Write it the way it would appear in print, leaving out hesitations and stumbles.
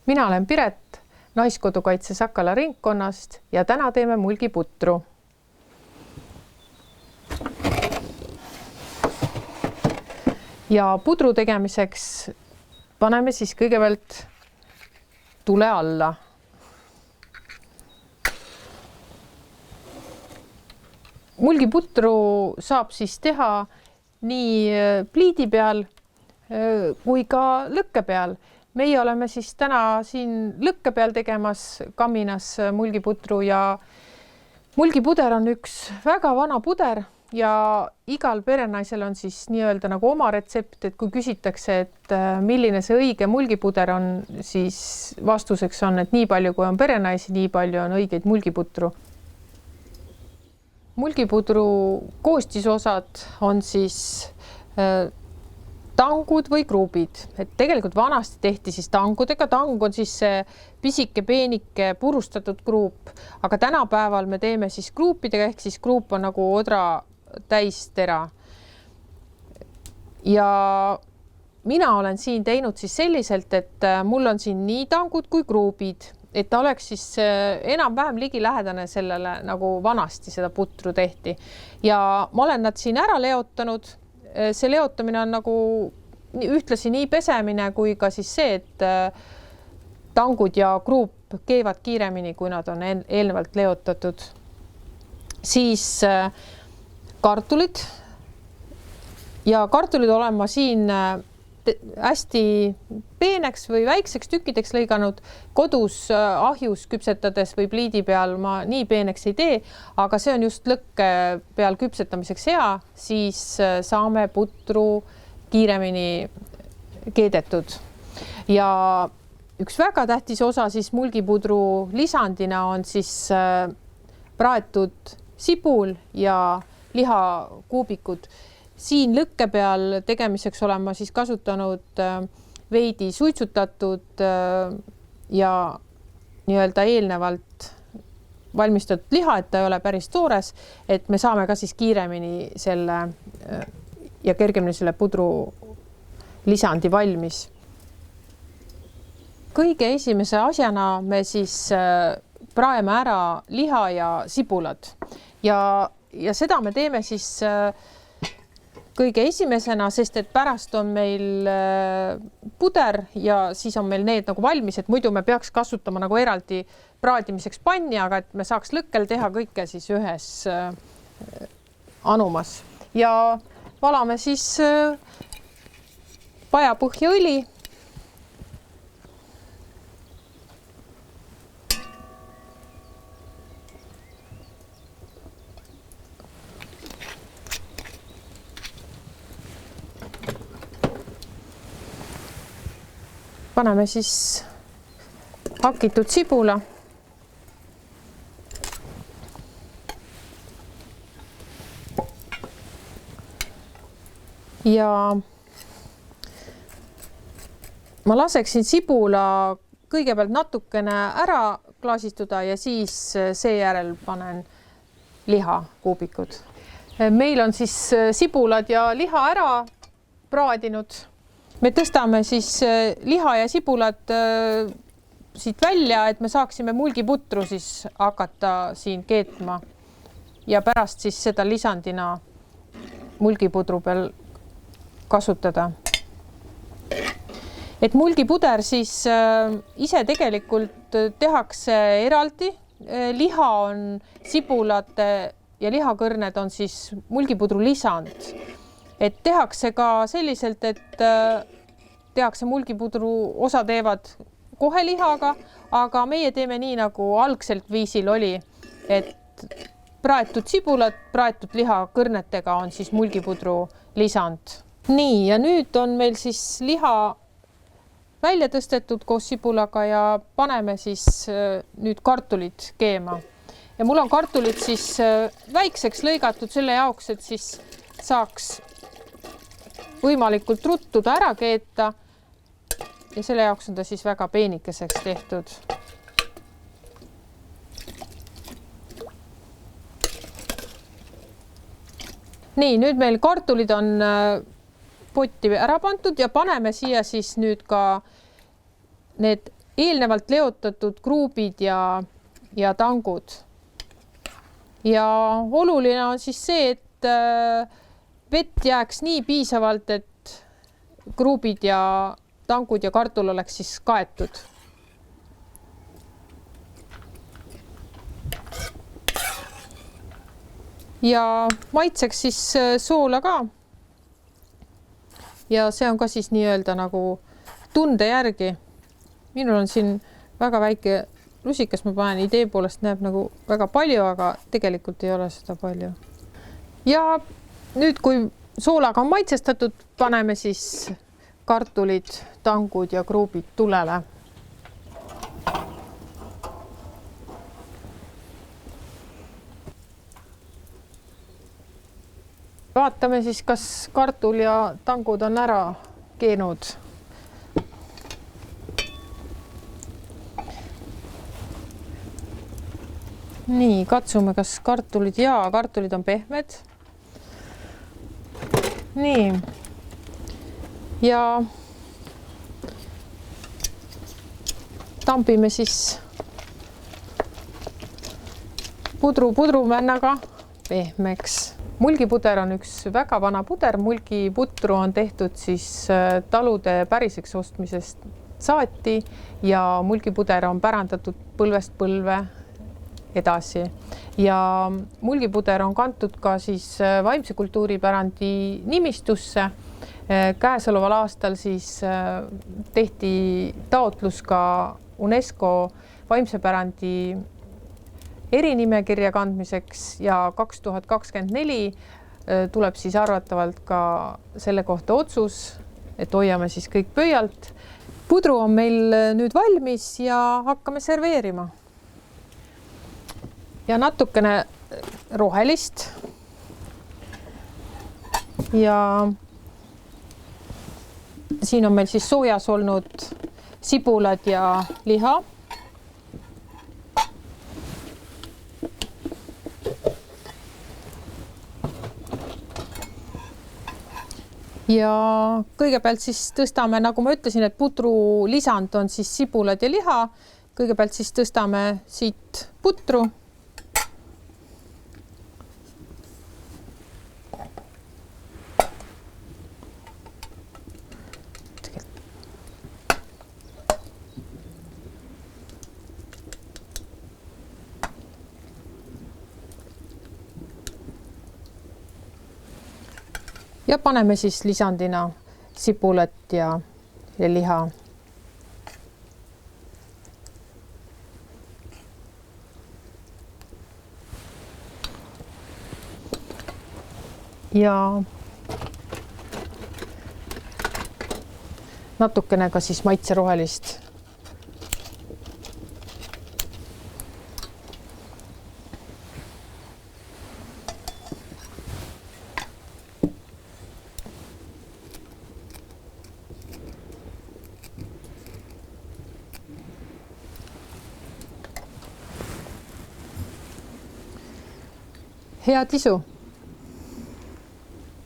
Mina olen Piret Naiskodukaitse Sakala ringkonnast ja täna teeme mulgiputru. Ja pudru tegemiseks paneme siis kõigepealt tule alla. Mulgiputru saab siis teha nii pliidi peal kui ka lõkke peal. Meie oleme siis täna siin lõkke peal tegemas kaminas mulgiputru ja mulgipuder on üks väga vana puder ja igal perenaisel on siis nii-öelda nagu oma retsept, et kui küsitakse, et milline see õige mulgipuder on, siis vastuseks on, et nii palju, kui on perenaisi, nii palju on õigeid mulgiputru. Mulgipudru koostisosad on siis tangud või kruubid. Et tegelikult vanasti tehti siis tangudega. Tang on siis see pisike, peenike, purustatud kruup, aga tänapäeval me teeme siis kruupidega, ehk siis kruup on nagu odra täistera. Ja mina olen siin teinud siis selliselt, et mul on siin nii tangud kui kruubid, et ta oleks siis enam-vähem ligilähedane sellele, nagu vanasti seda putru tehti. Ja ma olen nad siin ära leotanud. See leotamine on nagu ühtlasi nii pesemine kui ka siis see, et tangud ja kruup keevad kiiremini, kui nad on eelnevalt leotatud. Siis kartulid ja kartulid olen ma siin hästi peeneks või väikseks tükkideks lõiganud. Kodus ahjus küpsetades või pliidi peal ma nii peeneks ei tee, aga see on just lõkke peal küpsetamiseks hea, siis saame putru kiiremini keedetud. Ja üks väga tähtis osa siis mulgipudru lisandina on siis praetud sibul ja lihakuubikud. Siin lõkke peal tegemiseks olen ma siis kasutanud veidi suitsutatud ja nii-öelda eelnevalt valmistatud liha, et ta ei ole päris toores, et me saame ka siis kiiremini selle ja kergemini selle pudru lisandi valmis. Kõige esimese asjana me siis praeme ära liha ja sibulad ja seda me teeme siis kõige esimesena, sest et pärast on meil puder ja siis on meil need nagu valmis, et muidu me peaks kasutama nagu eraldi praadimiseks panni, aga et me saaks lõkkel teha kõike siis ühes anumas. Ja valame siis pajapõhja õli. Paneme siis hakitud sibula. Ja ma laseksin sibula kõigepealt natukene ära klaasistuda ja siis seejärel panen lihakuubikud. Meil on siis sibulad ja liha ära praadinud. Me tõstame siis liha ja sibulad siit välja, et me saaksime mulgiputru siis hakata siin keetma ja pärast siis seda lisandina mulgipudru peal kasutada. Et mulgipuder siis ise tegelikult tehakse eraldi. Liha on sibulate ja lihakõrned on siis mulgipudru lisand. Et tehakse ka selliselt, et tehakse mulgipudru, osa teevad kohe lihaga, aga meie teeme nii, nagu algselt viisil oli, et praetud sibulad, praetud lihakõrnetega on siis mulgipudru lisand. Nii, ja nüüd on meil siis liha välja tõstetud koos sibulaga ja paneme siis nüüd kartulid keema. Ja mul on kartulid siis väikseks lõigatud selle jaoks, et siis saaks võimalikult ruttu ta ära keeta ja selle jaoks on ta siis väga peenikeseks tehtud. Nii, nüüd meil kartulid on potti ära pandud ja paneme siia siis nüüd ka need eelnevalt leotatud kruubid ja tangud. Ja oluline on siis see, et vett jääks nii piisavalt, et kruubid ja tangud ja kartul oleks siis kaetud. Ja maitseks siis soola ka. Ja see on ka siis nii-öelda nagu tunde järgi. Minul on siin väga väike rusikas, ma panen idee poolest näeb nagu väga palju, aga tegelikult ei ole seda palju. Ja nüüd, kui soolaga on maitsestatud, paneme siis kartulid, tangud ja kruubid tulele. Vaatame siis, kas kartul ja tangud on ära keenud. Nii, katsume, kas kartulid on pehmed. Nii. Ja tambime siis pudrumännaga pehmeks. Mulgipuder on üks väga vana puder. Mulgiputru on tehtud siis talude päriseks ostmisest saati ja mulgipuder on pärandatud põlvest põlve edasi. Ja mulgipuder on kantud ka siis vaimse kultuuripärandi nimistusse. Käesoleval aastal siis tehti taotlus ka UNESCO vaimse pärandi erinimekirja kandmiseks ja 2024 tuleb siis arvatavalt ka selle kohta otsus, et hoiame siis kõik pöialt. Pudru on meil nüüd valmis ja hakkame serveerima. Ja natukene rohelist ja siin on meil siis soojas olnud sibulad ja liha. Ja kõigepealt siis tõstame, nagu ma ütlesin, et putru lisand on siis sibulad ja liha. Kõigepealt siis tõstame siit putru. Ja paneme siis lisandina sibulat ja liha. Ja natukene ka siis maitserohelist. Head isu!